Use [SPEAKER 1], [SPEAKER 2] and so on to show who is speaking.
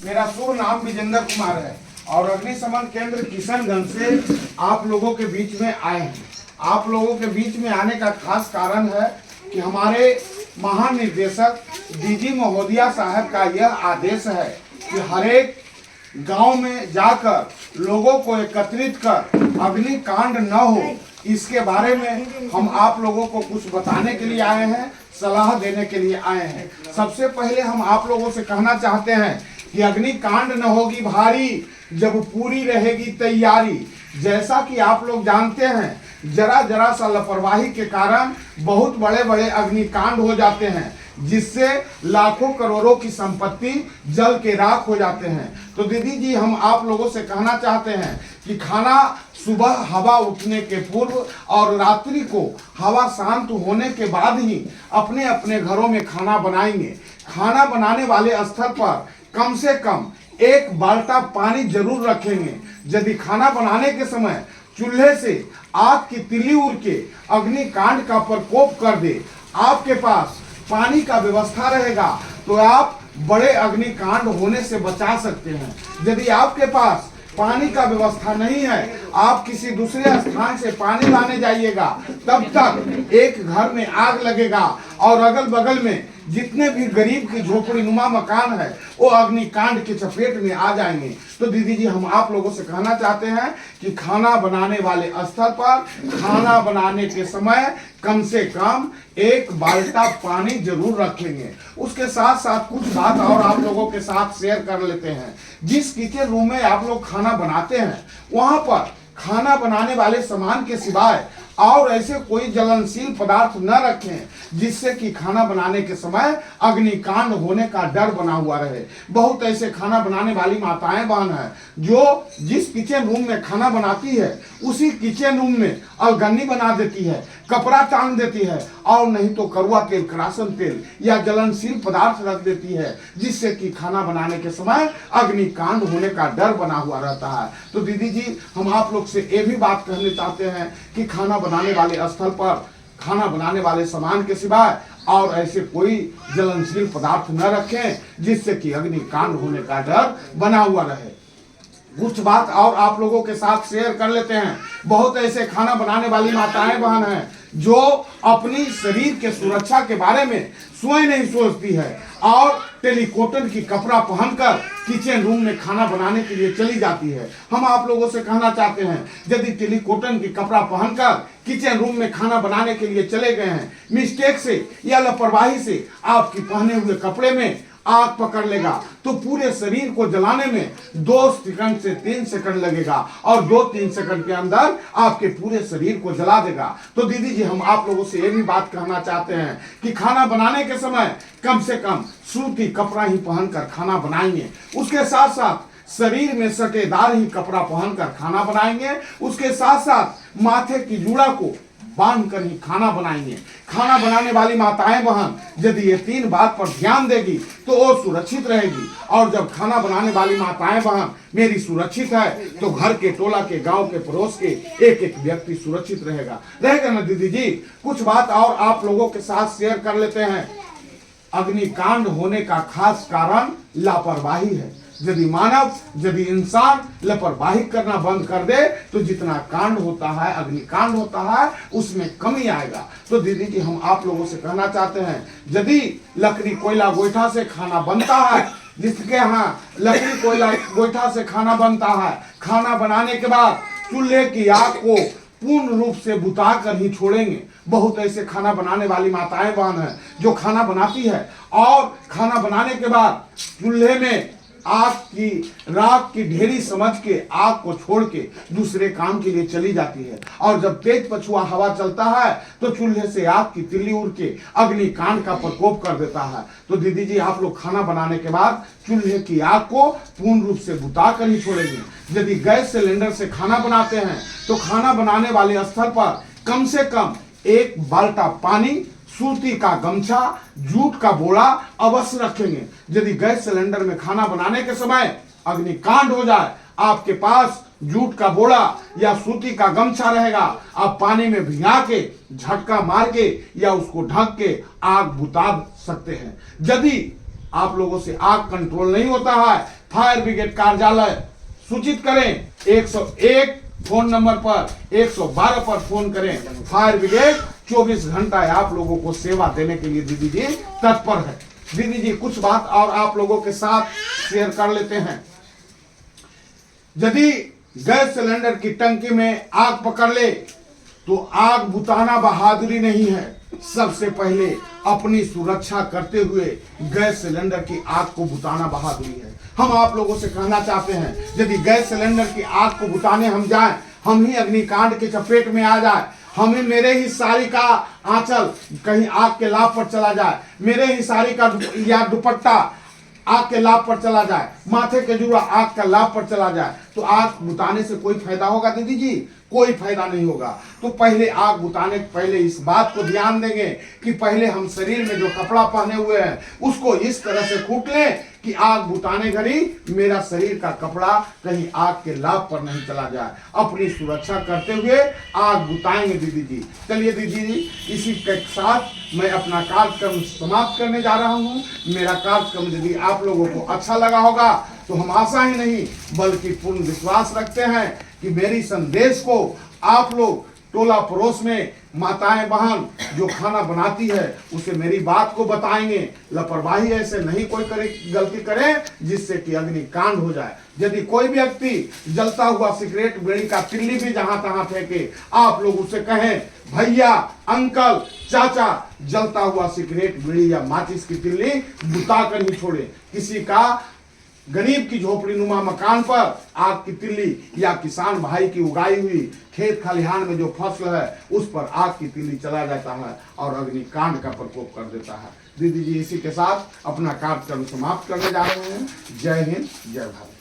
[SPEAKER 1] मेरा शुभ नाम विजेंद्र कुमार है और अग्निशमन केंद्र किशनगंज से आप लोगों के बीच में आए हैं। आप लोगों के बीच में आने का खास कारण है कि हमारे महानिर्देशक डीजी महोदया साहब का यह आदेश है कि हर एक गांव में जाकर लोगों को एकत्रित कर अग्निकांड न हो, इसके बारे में हम आप लोगों को कुछ बताने के लिए आए हैं, सलाह देने के लिए आए हैं। सबसे पहले हम आप लोगों से कहना चाहते हैं कि अग्निकांड न होगी भारी जब पूरी रहेगी तैयारी। जैसा कि आप लोग जानते हैं, जरा जरा सा लापरवाही के कारण बहुत बड़े बड़े अग्निकांड हो जाते हैं, जिससे लाखों करोड़ों की संपत्ति जल के राख हो जाते हैं। तो दीदी जी, हम आप लोगों से कहना चाहते हैं कि खाना सुबह हवा उठने के पूर्व और रात्रि को हवा शांत होने के बाद ही अपने अपने घरों में खाना बनाएंगे। खाना बनाने वाले स्थल पर कम से कम 1 बाल्टा पानी जरूर रखेंगे। यदि खाना बनाने के समय चूल्हे से आग की तिल्ली उड़ के अग्निकांड का प्रकोप कर दे, आपके पास पानी का व्यवस्था रहेगा तो आप बड़े अग्निकांड होने से बचा सकते हैं। यदि आपके पास पानी का व्यवस्था नहीं है, आप किसी दूसरे स्थान से पानी लाने जाइएगा, तब तक एक घर में आग लगेगा और अगल बगल में जितने भी गरीब की झोपड़ी नुमा मकान है वो अग्निकांड के चपेट में आ जाएंगे। तो दीदी जी, हम आप लोगों से कहना चाहते हैं कि खाना बनाने वाले स्थल पर खाना बनाने के समय कम से कम 1 बाल्टा पानी जरूर रखेंगे। उसके साथ साथ कुछ बात और आप लोगों के साथ शेयर कर लेते हैं। जिस किचन रूम में आप लोग खाना बनाते हैं, वहां पर खाना बनाने वाले सामान के सिवाय और ऐसे कोई ज्वलनशील पदार्थ न रखें जिससे कि खाना बनाने के समय अग्निकांड होने का डर बना हुआ रहे। बहुत ऐसे खाना बनाने वाली माताएं बहन हैं जो जिस किचन रूम में खाना बनाती है उसी किचन रूम में अलगन्नी बना देती है, कपड़ा टांग देती है और नहीं तो कड़वा तेल, किरासन तेल या ज्वलनशील पदार्थ रख देती है, जिससे कि खाना बनाने के समय अग्निकांड होने का डर बना हुआ रहता है। तो दीदी जी, हम आप लोग से ये भी बात कहना चाहते हैं कि खाना बनाने वाले स्थल पर खाना बनाने वाले सामान के सिवाय और ऐसे कोई ज्वलनशील पदार्थ न रखें जिससे कि अग्निकांड होने का डर बना हुआ रहे। कुछ बात और आप लोगों के साथ शेयर कर लेते हैं। बहुत ऐसे खाना बनाने वाली माताएं बहन हैं जो अपनी शरीर के सुरक्षा के बारे में स्वयं नहीं सोचती है और टेलीकॉटन की कपड़ा पहनकर किचन रूम में खाना बनाने के लिए चली जाती है। हम आप लोगों से कहना चाहते हैं, यदि टेलीकॉटन की कपड़ा पहनकर किचन रूम में खाना बनाने के लिए चले गए हैं, मिस्टेक से या लापरवाही से आपकी पहने हुए कपड़े में आग पकड़ लेगा तो पूरे शरीर को जलाने में 2 सेकंड से 3 सेकंड लगेगा और 2-3 सेकंड के अंदर आपके पूरे शरीर को जला देगा। तो दीदी जी, हम आप लोगों से ये भी बात कहना चाहते हैं कि खाना बनाने के समय कम से कम सूती कपड़ा ही पहनकर खाना बनाएंगे। उसके साथ साथ शरीर में सटेदार ही कपड़ा पहनकर खाना बनाएंगे। उसके साथ साथ माथे की जूड़ा को बांध कर ही खाना बनाएंगे। खाना बनाने वाली माताएं बहन यदि ये 3 बात पर ध्यान देगी तो वो सुरक्षित रहेगी। और जब खाना बनाने वाली माताएं बहन मेरी सुरक्षित है तो घर के, टोला के, गांव के, पड़ोस के एक एक व्यक्ति सुरक्षित रहेगा ना दीदी जी। कुछ बात और आप लोगों के साथ शेयर कर लेते हैं। अग्निकांड होने का खास कारण लापरवाही है। यदि इंसान लापरवाही करना बंद कर दे तो जितना कांड होता है, अग्निकांड होता है, उसमें कमी आएगा। तो दीदी जी, हम आप लोगों से कहना चाहते हैं, यदि लकड़ी कोयला गोईठा से खाना बनता है, जिसके यहाँ लकड़ी कोयला गोईठा से खाना बनता है, खाना बनाने के बाद चूल्हे की आग को पूर्ण रूप से बुता कर ही छोड़ेंगे। बहुत ऐसे खाना बनाने वाली माताएं बहन हैं जो खाना बनाती है और खाना बनाने के बाद चूल्हे में आग की राख की ढेरी समझ के आग को छोड़ के दूसरे काम के लिए चली जाती है और जब तेज पछुआ हवा चलता है तो चूल्हे से आग की तिल्ली उड़ के अग्निकांड का प्रकोप कर देता है। तो दीदी जी, आप लोग खाना बनाने के बाद चूल्हे की आग को पूर्ण रूप से बुता कर ही छोड़ेंगे। यदि गैस सिलेंडर से खाना बनाते हैं तो खाना बनाने वाले स्थल पर कम से कम 1 बाल्टा पानी, सूती का गमछा, जूट का बोरा अवश्य रखेंगे। यदि गैस सिलेंडर में खाना बनाने के समय अग्निकांड हो जाए, आपके पास जूट का बोरा या सूती का गमछा रहेगा, आप पानी में भिगा के झटका मार के या उसको ढक के आग बुता सकते हैं। यदि आप लोगों से आग कंट्रोल नहीं होता है फायर ब्रिगेड कार्यालय सूचित करें। 101 फोन नंबर पर 112 पर फोन करें। फायर ब्रिगेड 24 घंटा आप लोगों को सेवा देने के लिए दीदी जी तत्पर है। दीदी जी कुछ बात और आप लोगों के साथ शेयर कर लेते हैं। यदि गैस सिलेंडर की टंकी में आग पकड़ ले तो आग बुताना बहादुरी नहीं है। सबसे पहले अपनी सुरक्षा करते हुए गैस सिलेंडर की आग को बुताना बहादुरी है। हम आप लोगों से कहना चाहते हैं, यदि गैस सिलेंडर की आग को बुताने हम जाएं, हम ही अग्निकांड के चपेट में आ जाए, हमें मेरे ही साड़ी का आंचल कहीं आग के लाभ पर चला जाए, मेरे ही साड़ी का या दुपट्टा आग के लाभ पर चला जाए, माथे के जुड़ा आग का लाभ पर चला जाए, तो आग बुताने से कोई फायदा होगा दीदी जी? कोई फायदा नहीं होगा। तो पहले आग बुताने पहले इस बात को ध्यान देंगे कि पहले हम शरीर में जो कपड़ा पहने हुए हैं उसको इस तरह से कूट लें कि आग बुताने घड़ी मेरा शरीर का कपड़ा कहीं आग के लाभ पर नहीं चला जाए। अपनी सुरक्षा करते हुए आग बुताएंगे दीदी जी। चलिए दीदी जी, इसी के साथ मैं अपना कार्यक्रम समाप्त करने जा रहा हूँ। मेरा कार्यक्रम यदि आप लोगों को अच्छा लगा होगा तो हम आशा ही नहीं बल्कि पूर्ण विश्वास रखते हैं कि मेरी संदेश को आप लोग टोला पड़ोस में माताएं बहन जो खाना बनाती है उसे मेरी बात को बताएंगे। लापरवाही ऐसे नहीं कोई गलती करे जिससे कि अग्निकांड हो जाए। यदि कोई व्यक्ति जलता हुआ सिगरेट बीड़ी का तिल्ली भी जहां तहां फेंके, आप लोग उसे कहें भैया अंकल चाचा जलता हुआ सिगरेट बीड़ी या माचिस की तिल्ली बुता कर ही छोड़े। किसी का गरीब की झोपड़ी नुमा मकान पर आग की तिल्ली या किसान भाई की उगाई हुई खेत खलिहान में जो फसल है उस पर आग की तिल्ली चला जाता है और अग्निकांड का प्रकोप कर देता है। दीदी जी इसी के साथ अपना कार्यक्रम समाप्त करने जा रहे हैं। जय हिंद, जय भारत।